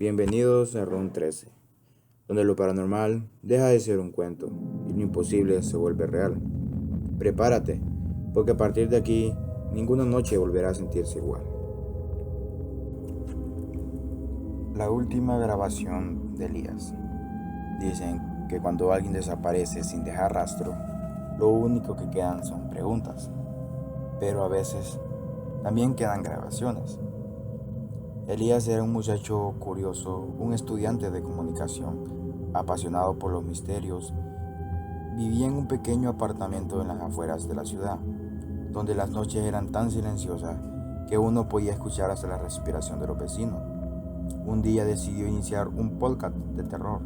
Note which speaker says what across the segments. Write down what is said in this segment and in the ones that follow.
Speaker 1: Bienvenidos a Room 13, donde lo paranormal deja de ser un cuento y lo imposible se vuelve real. Prepárate, porque a partir de aquí, ninguna noche volverá a sentirse igual. La última grabación de Elías. Dicen que cuando alguien desaparece sin dejar rastro, lo único que quedan son preguntas. Pero a veces también quedan grabaciones. Elías era un muchacho curioso, un estudiante de comunicación, apasionado por los misterios. Vivía en un pequeño apartamento en las afueras de la ciudad, donde las noches eran tan silenciosas que uno podía escuchar hasta la respiración de los vecinos. Un día decidió iniciar un podcast de terror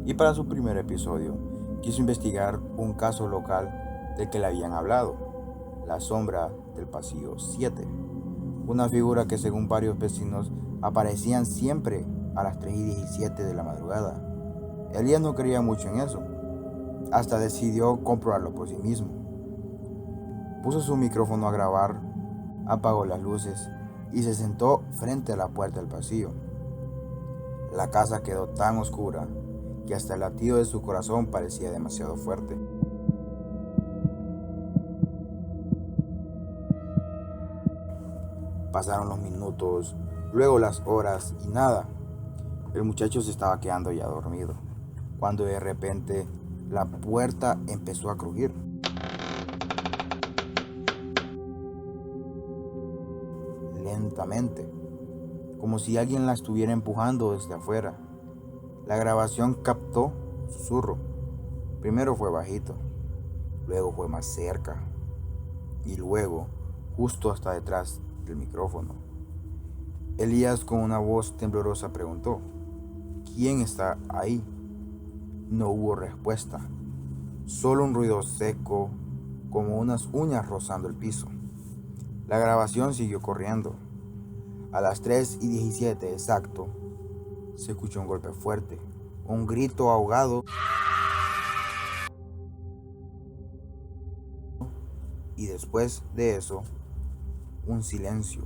Speaker 1: y para su primer episodio quiso investigar un caso local del que le habían hablado, la sombra del pasillo 7. Una figura que según varios vecinos aparecían siempre a las 3:17 de la madrugada. Elías no creía mucho en eso, hasta decidió comprobarlo por sí mismo. Puso su micrófono a grabar, apagó las luces y se sentó frente a la puerta del pasillo. La casa quedó tan oscura que hasta el latido de su corazón parecía demasiado fuerte. Pasaron los minutos, luego las horas y nada. El muchacho se estaba quedando ya dormido, cuando de repente la puerta empezó a crujir. Lentamente, como si alguien la estuviera empujando desde afuera. La grabación captó un susurro. Primero fue bajito, luego fue más cerca y luego justo hasta detrás del micrófono. Elías con una voz temblorosa preguntó: ¿quién está ahí? No hubo respuesta, solo un ruido seco como unas uñas rozando el piso. La grabación siguió corriendo. A las 3:17 exacto, se escuchó un golpe fuerte, un grito ahogado y después de eso, un silencio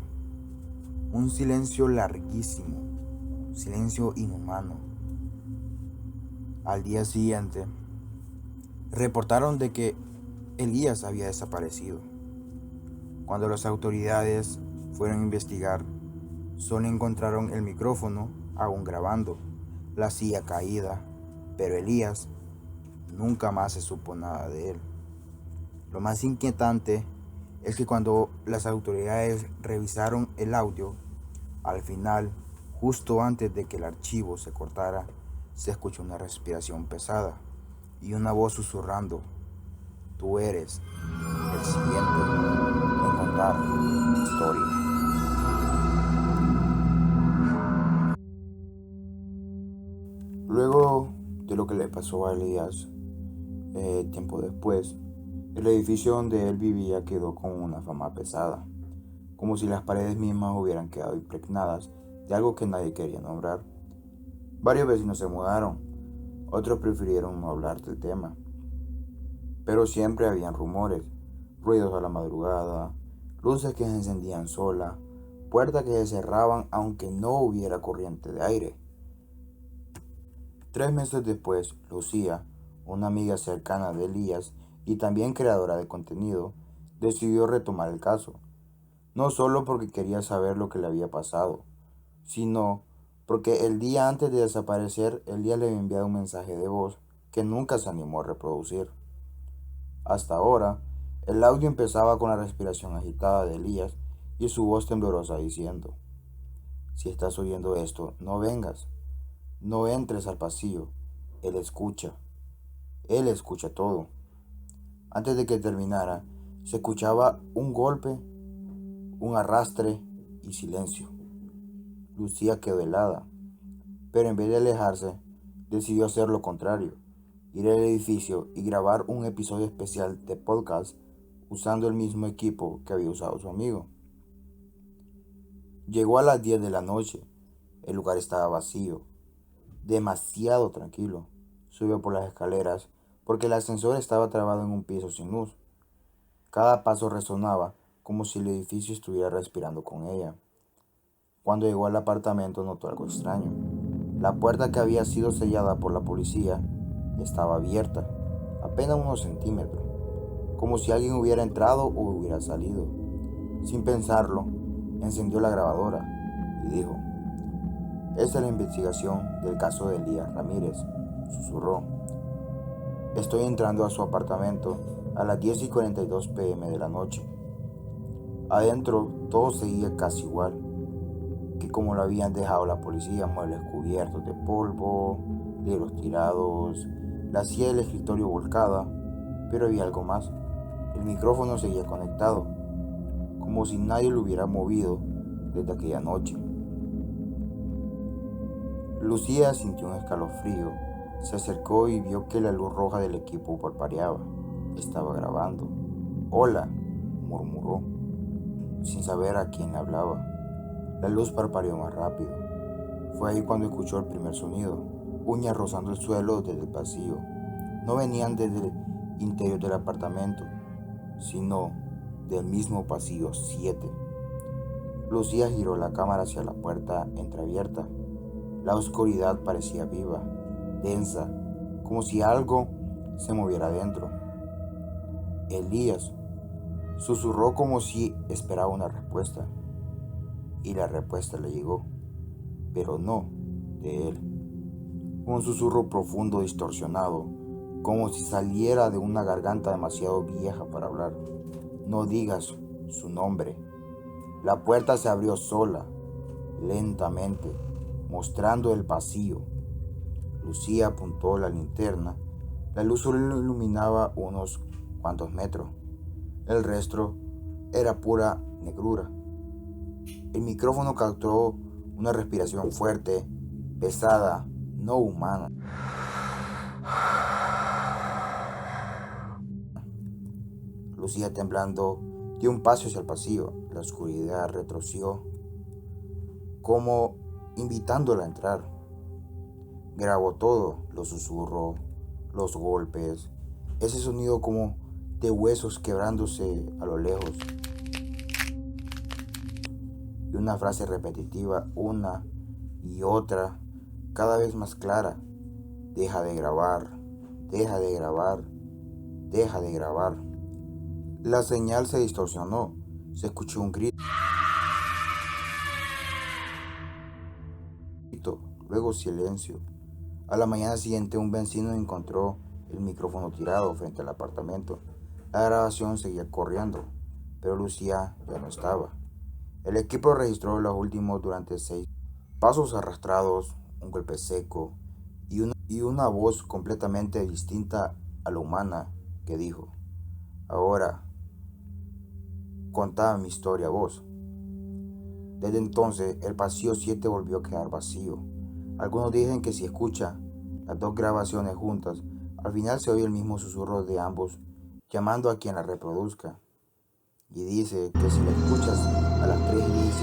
Speaker 1: larguísimo, un silencio inhumano. Al día siguiente, reportaron de que Elías había desaparecido. Cuando las autoridades fueron a investigar, solo encontraron el micrófono aún grabando, la silla caída, pero Elías nunca más se supo nada de él. Lo más inquietante es que cuando las autoridades revisaron el audio, al final, justo antes de que el archivo se cortara, se escuchó una respiración pesada y una voz susurrando: tú eres el siguiente en contar la historia. Luego de lo que le pasó a Elías, tiempo después, el edificio donde él vivía quedó con una fama pesada, como si las paredes mismas hubieran quedado impregnadas de algo que nadie quería nombrar. Varios vecinos se mudaron, otros prefirieron no hablar del tema, pero siempre habían rumores, ruidos a la madrugada, luces que se encendían solas, puertas que se cerraban aunque no hubiera corriente de aire. 3 meses después, Lucía, una amiga cercana de Elías y también creadora de contenido, decidió retomar el caso, no solo porque quería saber lo que le había pasado, sino porque el día antes de desaparecer, Elías le había enviado un mensaje de voz que nunca se animó a reproducir. Hasta ahora, el audio empezaba con la respiración agitada de Elías y su voz temblorosa diciendo: si estás oyendo esto, no vengas, no entres al pasillo, él escucha todo. Antes de que terminara, se escuchaba un golpe, un arrastre y silencio. Lucía quedó helada, pero en vez de alejarse, decidió hacer lo contrario, ir al edificio y grabar un episodio especial de podcast usando el mismo equipo que había usado su amigo. Llegó a las 10 de la noche, el lugar estaba vacío, demasiado tranquilo. Subió por las escaleras porque el ascensor estaba trabado en un piso sin luz. Cada paso resonaba como si el edificio estuviera respirando con ella. Cuando llegó al apartamento notó algo extraño. La puerta, que había sido sellada por la policía, estaba abierta, apenas unos centímetros, como si alguien hubiera entrado o hubiera salido. Sin pensarlo, encendió la grabadora y dijo: "Esta es la investigación del caso de Elías Ramírez", susurró. "Estoy entrando a su apartamento a las 10:42 p.m. de la noche. Adentro todo seguía casi igual que como lo habían dejado la policía: muebles cubiertos de polvo, libros tirados, la silla del escritorio volcada, pero había algo más. El micrófono seguía conectado, como si nadie lo hubiera movido desde aquella noche". Lucía sintió un escalofrío, se acercó y vio que la luz roja del equipo parpadeaba. Estaba grabando. "Hola", murmuró, sin saber a quién le hablaba. La luz parpadeó más rápido. Fue ahí cuando escuchó el primer sonido, uñas rozando el suelo desde el pasillo. No venían desde el interior del apartamento, sino del mismo pasillo 7. Lucía giró la cámara hacia la puerta entreabierta. La oscuridad parecía viva, densa, como si algo se moviera dentro. "Elías", susurró como si esperaba una respuesta. Y la respuesta le llegó, pero no de él. Un susurro profundo, distorsionado, como si saliera de una garganta demasiado vieja para hablar. "No digas su nombre". La puerta se abrió sola, lentamente, mostrando el pasillo. Lucía apuntó la linterna. La luz solo iluminaba unos cuantos metros. El resto era pura negrura. El micrófono captó una respiración fuerte, pesada, no humana. Lucía, temblando, dio un paso hacia el pasillo. La oscuridad retroció, como invitándola a entrar. Grabó todo: los susurros, los golpes, ese sonido como de huesos quebrándose a lo lejos, y una frase repetitiva, una y otra, cada vez más clara: "Deja de grabar, deja de grabar, deja de grabar". La señal se distorsionó. Se escuchó un grito, luego silencio. A la mañana siguiente, un vecino encontró el micrófono tirado frente al apartamento. La grabación seguía corriendo, pero Lucía ya no estaba. El equipo registró los últimos durante 6 pasos arrastrados, un golpe seco y una voz completamente distinta a la humana que dijo: "Ahora, contá mi historia vos". Desde entonces, el pasillo 7 volvió a quedar vacío. Algunos dicen que si escucha las dos grabaciones juntas, al final se oye el mismo susurro de ambos llamando a quien la reproduzca. Y dice que si la escuchas a las 3:10,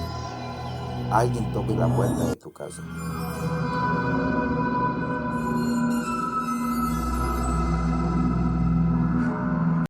Speaker 1: alguien toque la puerta de tu casa.